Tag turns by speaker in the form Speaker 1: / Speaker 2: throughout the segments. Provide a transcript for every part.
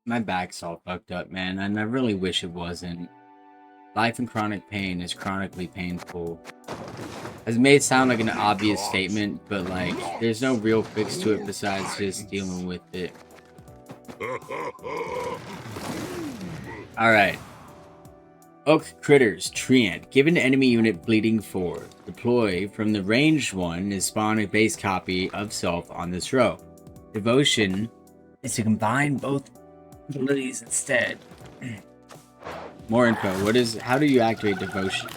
Speaker 1: My back's all fucked up, man, and I really wish it wasn't. Life in chronic pain is chronically painful. It may sound like an obvious statement, but like, there's no real fix to it besides just dealing with it. Alright. Oak Critters, Treant. Give an enemy unit bleeding 4. Deploy from the ranged one is spawn a base copy of self on this row. Devotion is to combine both abilities instead. More info. How do you activate Devotion?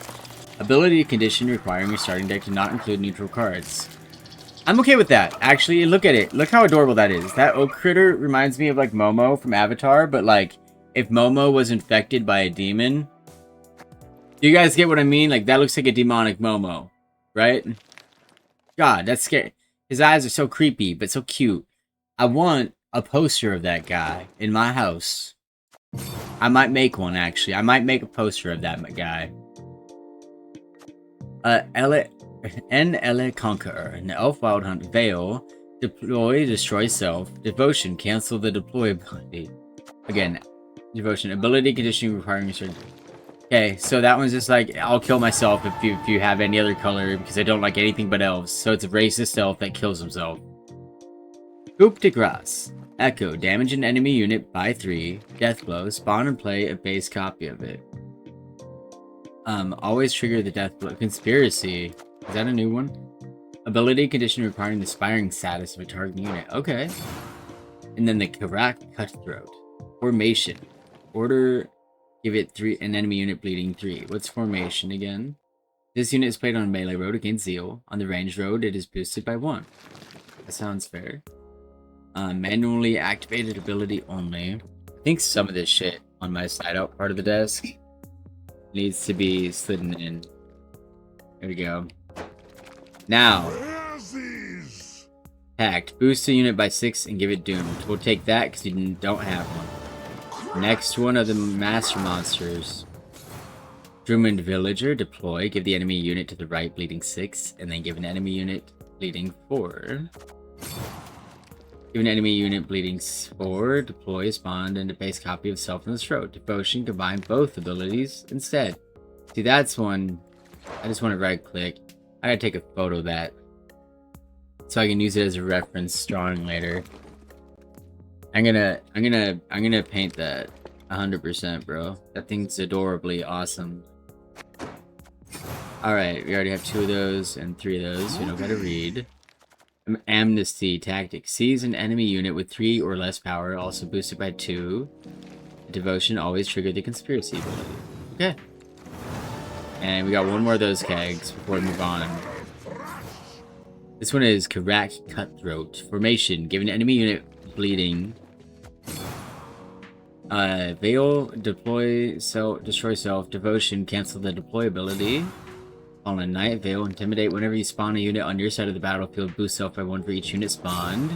Speaker 1: Ability condition requiring your starting deck to not include neutral cards. I'm okay with that. Actually, look at it. Look how adorable that is. That oak critter reminds me of like Momo from Avatar, but like if Momo was infected by a demon. Do you guys get what I mean? Like that looks like a demonic Momo, right? God, that's scary. His eyes are so creepy, but so cute. I want a poster of that guy in my house. I might make one, actually. I might make a poster of that guy. Ele Conqueror, an Elf Wild Hunt Veil, deploy, destroy self, devotion, cancel the deploy ability. Again, devotion, ability conditioning requiring a certain. Okay, so that one's just like, I'll kill myself if you have any other color because I don't like anything but elves. So it's a racist elf that kills himself. Coup de Grace. Echo, damage an enemy unit by 3. Deathblow, spawn and play a base copy of it. Always trigger the Deathblow. Conspiracy. Is that a new one? Ability condition requiring the spiring status of a target unit. Okay. And then the Karak Cutthroat. Formation. Order, give it 3, an enemy unit bleeding 3. What's formation again? This unit is played on melee road against Zeal. On the range road, it is boosted by 1. That sounds fair. Manually activated ability only. I think some of this shit on my side out part of the desk needs to be slidden in. There we go. Now, hacked. Boost a unit by 6 and give it doomed. We'll take that because you don't have one. Next one are the master monsters. Drummond Villager. Deploy. Give the enemy unit to the right bleeding 6 and then give an enemy unit bleeding 4. Give an enemy unit bleeding 4, deploy, spawn, and a base copy of self in this row. Devotion, combine both abilities instead. See, that's one. I just want to right click. I gotta take a photo of that so I can use it as a reference drawing later. I'm gonna paint that 100%, bro. That thing's adorably awesome. Alright, we already have 2 of those and 3 of those. We don't gotta read. Amnesty tactic. Seize an enemy unit with 3 or less power, also boosted by 2. Devotion, always trigger the conspiracy ability. Okay. And we got one more of those kegs before we move on. This one is Karak Cutthroat. Formation. Give an enemy unit bleeding. Veil, deploy, destroy self. Devotion, cancel the deploy ability. On a Night Veil, intimidate whenever you spawn a unit on your side of the battlefield. Boost self by 1 for each unit spawned.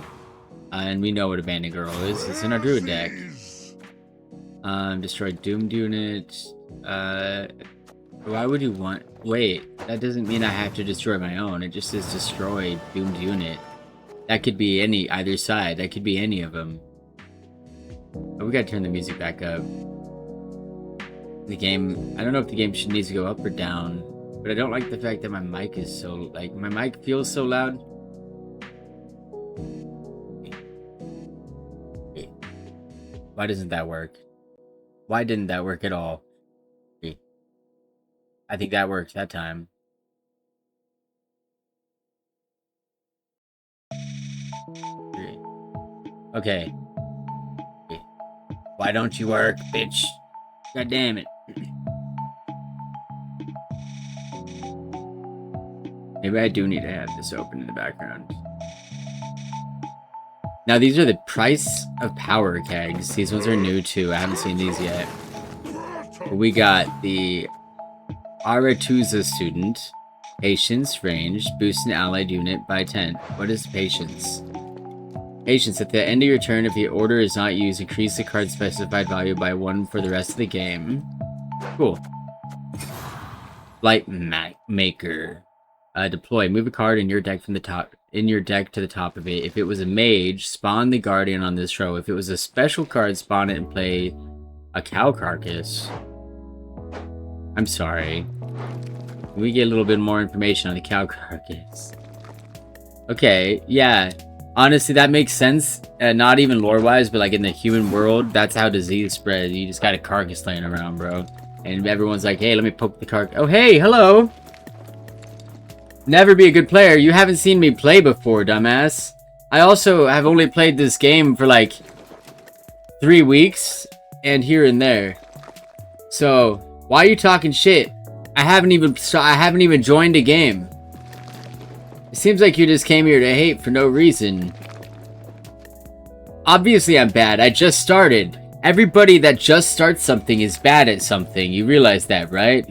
Speaker 1: And we know what Abandoned Girl is. It's in our Druid deck. Destroy Doomed unit. Why would you want... Wait, that doesn't mean I have to destroy my own. It just says destroy Doomed unit. That could be either side. That could be any of them. Oh, we gotta turn the music back up. The game... I don't know if the game needs to go up or down. But I don't like the fact that my mic is so, like, my mic feels so loud. Why doesn't that work? Why didn't that work at all? I think that worked that time. Okay. Why don't you work, bitch? God damn it. Maybe I do need to have this open in the background. Now, these are the price of power kegs. These ones are new, too. I haven't seen these yet. But we got the Aretuza student. Patience, ranged. Boost an allied unit by 10. What is patience? Patience. At the end of your turn, if the order is not used, increase the card's specified value by 1 for the rest of the game. Cool. Light Maker. Deploy. Move a card in your deck from the top in your deck to the top of it. If it was a mage, spawn the guardian on this row. If it was a special card, spawn it and play a cow carcass. I'm sorry. Can we get a little bit more information on the cow carcass? Okay, yeah. Honestly, that makes sense. Not even lore-wise, but like in the human world, that's how disease spreads. You just got a carcass laying around, bro. And everyone's like, hey, let me poke the carcass. Oh, hey, hello! Never be a good player. You haven't seen me play before, dumbass. I also have only played this game for like 3 weeks and here and there. So, why are you talking shit? I haven't even joined a game. It seems like you just came here to hate for no reason. Obviously I'm bad. I just started. Everybody that just starts something is bad at something. You realize that, right?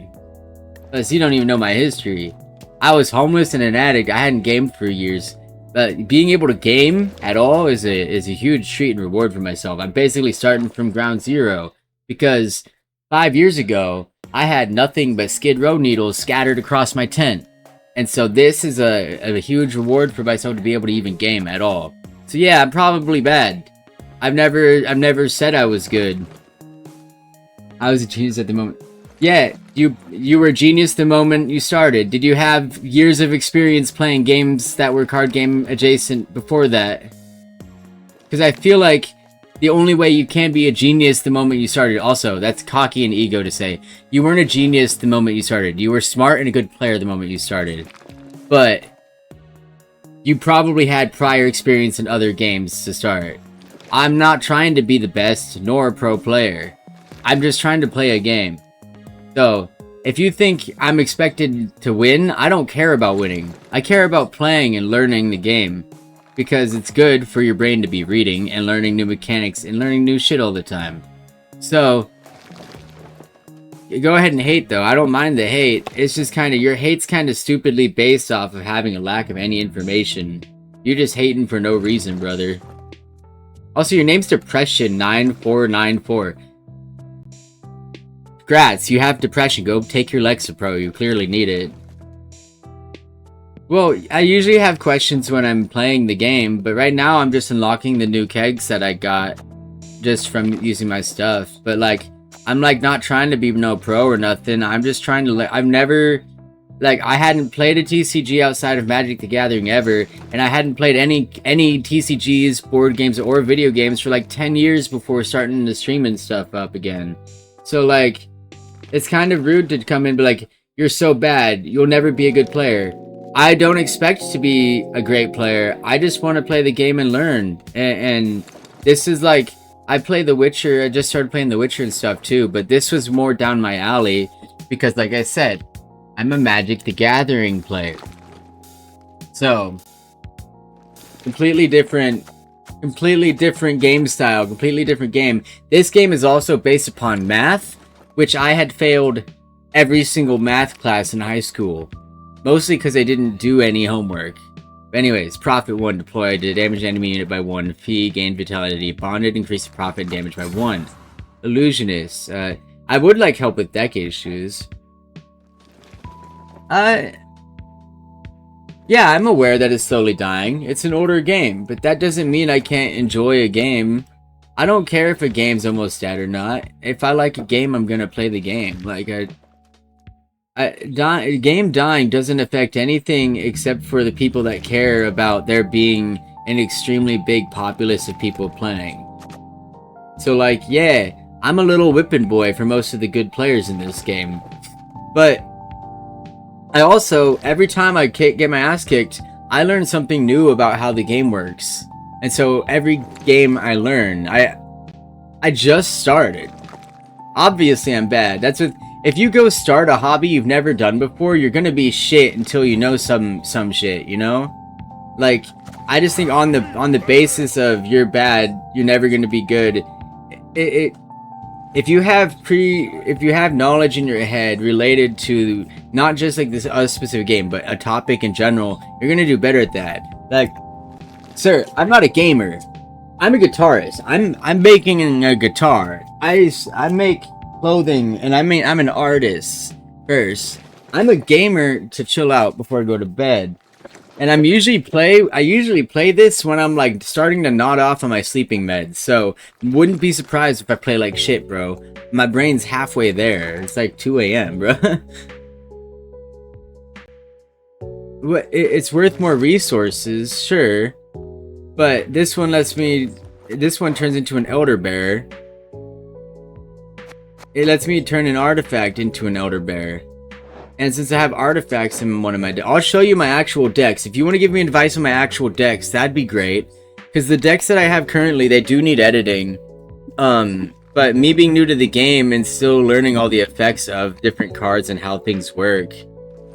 Speaker 1: Plus, you don't even know my history. I was homeless and an addict. I hadn't gamed for years. But being able to game at all is a huge treat and reward for myself. I'm basically starting from ground zero. Because 5 years ago, I had nothing but Skid Row needles scattered across my tent. And so this is a huge reward for myself to be able to even game at all. So yeah, I'm probably bad. I've never said I was good. I was a genius at the moment. Yeah, you were a genius the moment you started. Did you have years of experience playing games that were card game adjacent before that? Because I feel like the only way you can be a genius the moment you started. Also, that's cocky and ego to say. You weren't a genius the moment you started. You were smart and a good player the moment you started. But you probably had prior experience in other games to start. I'm not trying to be the best, nor a pro player. I'm just trying to play a game. So, if you think I'm expected to win, I don't care about winning. I care about playing and learning the game. Because it's good for your brain to be reading and learning new mechanics and learning new shit all the time. So, go ahead and hate though. I don't mind the hate. It's just kind of, your hate's kind of stupidly based off of having a lack of any information. You're just hating for no reason, brother. Also, your name's Depression 9494. Congrats, you have depression. Go take your Lexapro. You clearly need it. Well, I usually have questions when I'm playing the game, but right now I'm just unlocking the new kegs that I got just from using my stuff. But like, I'm like not trying to be no pro or nothing. I'm just trying to I've never, like, I hadn't played a TCG outside of Magic the Gathering ever, and I hadn't played any TCGs, board games, or video games for like 10 years before starting to streaming stuff up again. So like, it's kind of rude to come in and be like, you're so bad, you'll never be a good player. I don't expect to be a great player. I just want to play the game and learn. And this is like, I play The Witcher. I just started playing The Witcher and stuff too. But this was more down my alley. Because like I said, I'm a Magic the Gathering player. So, completely different game style. Completely different game. This game is also based upon math. Which I had failed every single math class in high school. Mostly because I didn't do any homework. But anyways, profit 1, deploy to damage enemy unit by 1, fee, gain vitality, bonded, increase profit and damage by 1. Illusionist, I would like help with deck issues. Yeah, I'm aware that it's slowly dying. It's an older game, but that doesn't mean I can't enjoy a game. I don't care if a game's almost dead or not. If I like a game, I'm gonna play the game. Like, game dying doesn't affect anything except for the people that care about there being an extremely big populace of people playing. So like, yeah, I'm a little whipping boy for most of the good players in this game. But I also, every time I get my ass kicked, I learn something new about how the game works. And so every game I learn, I just started. Obviously I'm bad. That's what, if you go start a hobby you've never done before, you're gonna be shit until you know some shit, you know? Like, I just think on the basis of you're bad, you're never gonna be good. If you have knowledge in your head related to not just like this specific game, but a topic in general, you're gonna do better at that. Like, sir, I'm not a gamer. I'm a guitarist. I'm making a guitar. I make clothing, and I'm an artist first. I'm a gamer to chill out before I go to bed. And I usually play this when I'm like starting to nod off on my sleeping meds. So wouldn't be surprised if I play like shit, bro. My brain's halfway there. It's like 2 a.m., bro. It's worth more resources, sure. But this one turns into an elder bear. It lets me turn an artifact into an elder bear. And since I have artifacts in one of my decks, I'll show you my actual decks. If you want to give me advice on my actual decks, that'd be great. Because the decks that I have currently, they do need editing. But me being new to the game and still learning all the effects of different cards and how things work,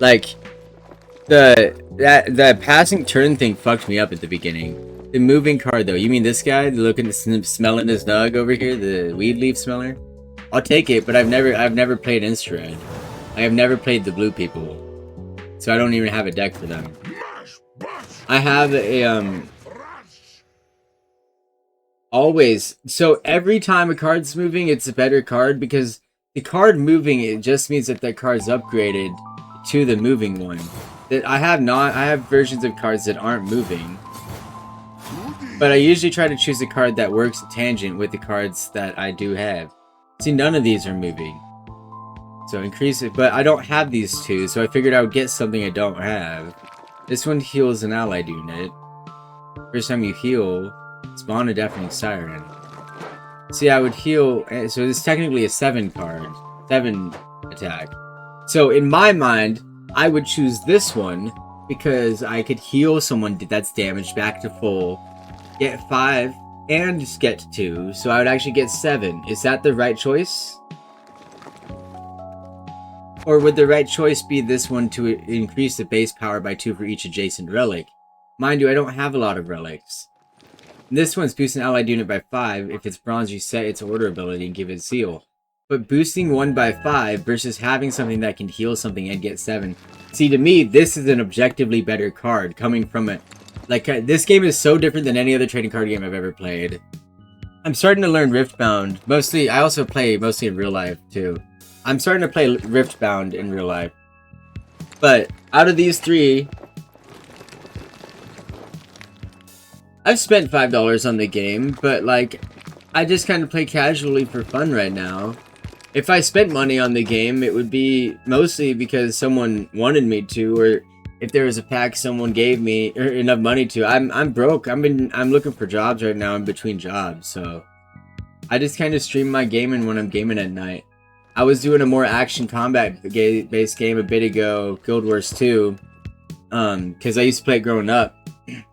Speaker 1: like the passing turn thing fucked me up at the beginning. The moving card though, you mean this guy, looking smelling his nug over here, the weed leaf smeller? I'll take it, but I've never played Insta. I have never played the blue people, so I don't even have a deck for them. I have a always, so every time a card's moving, it's a better card, because the card moving, it just means that card's upgraded to the moving one. That I have versions of cards that aren't moving, but I usually try to choose a card that works tangent with the cards that I do have. See, none of these are moving. So increase it, but I don't have these two, so I figured I would get something I don't have. This one heals an allied unit. First time you heal, spawn a deafening siren. See, I would heal, so this is technically a 7 card. 7 attack. So in my mind, I would choose this one, because I could heal someone that's damaged back to full, get 5, and get 2, so I would actually get 7. Is that the right choice? Or would the right choice be this one to increase the base power by 2 for each adjacent relic? Mind you, I don't have a lot of relics. This one's boost an allied unit by 5. If it's bronze, reset its order ability and give it seal. But boosting 1 by 5 versus having something that can heal something and get 7. See, to me, this is an objectively better card coming from it. Like, this game is so different than any other trading card game I've ever played. I'm starting to learn Riftbound. Mostly, I also play mostly in real life, too. I'm starting to play Riftbound in real life. But out of these 3, I've spent $5 on the game, but like, I just kind of play casually for fun right now. If I spent money on the game, it would be mostly because someone wanted me to, or if there was a pack someone gave me enough money to. I'm broke. I'm looking for jobs right now. I'm between jobs, so I just kind of stream my gaming when I'm gaming at night. I was doing a more action combat based game a bit ago, Guild Wars 2, because I used to play it growing up,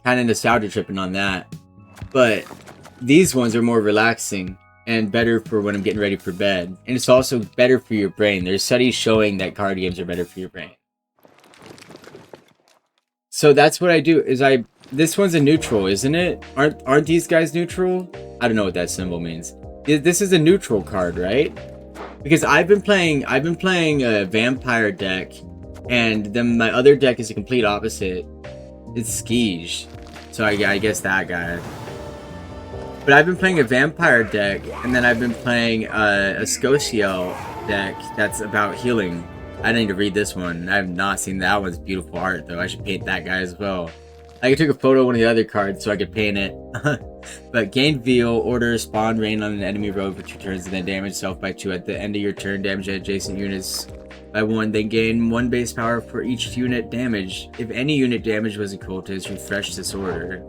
Speaker 1: kind of nostalgia tripping on that. But these ones are more relaxing and better for when I'm getting ready for bed, and it's also better for your brain. There's studies showing that card games are better for your brain. So that's what I do. This one's a neutral, isn't it? Aren't these guys neutral? I don't know what that symbol means. This is a neutral card, right? Because I've been playing a vampire deck, and then my other deck is a complete opposite. It's Skiege. So I guess that guy. But I've been playing a vampire deck, and then I've been playing a Scotiel deck that's about healing. I need to read this one. I have not seen that one's beautiful art, though. I should paint that guy as well. I took a photo of one of the other cards so I could paint it. But gain veal, order spawn rain on an enemy rogue, which returns and then damage self by 2 at the end of your turn, damage adjacent units by 1, then gain 1 base power for each unit damage. If any unit damage was equal to its refresh this order.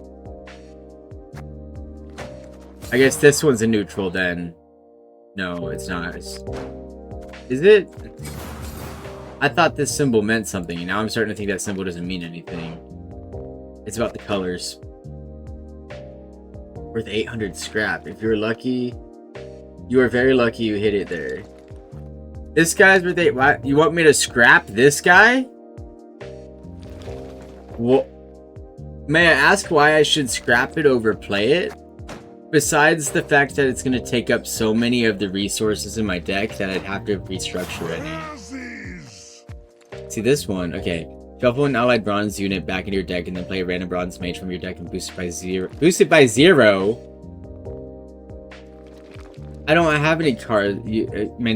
Speaker 1: I guess this one's a neutral then. No, it's not. Is it? I thought this symbol meant something, and now I'm starting to think that symbol doesn't mean anything. It's about the colors. Worth 800 scrap. If you're lucky, you are very lucky you hit it there. This guy's worth 8. Why? You want me to scrap this guy? What? May I ask why I should scrap it over play it? Besides the fact that it's going to take up so many of the resources in my deck that I'd have to restructure any. See this one? Okay. Shuffle an allied bronze unit back into your deck and then play a random bronze mage from your deck and boost it by 0. Boost it by 0? I don't have any cards, many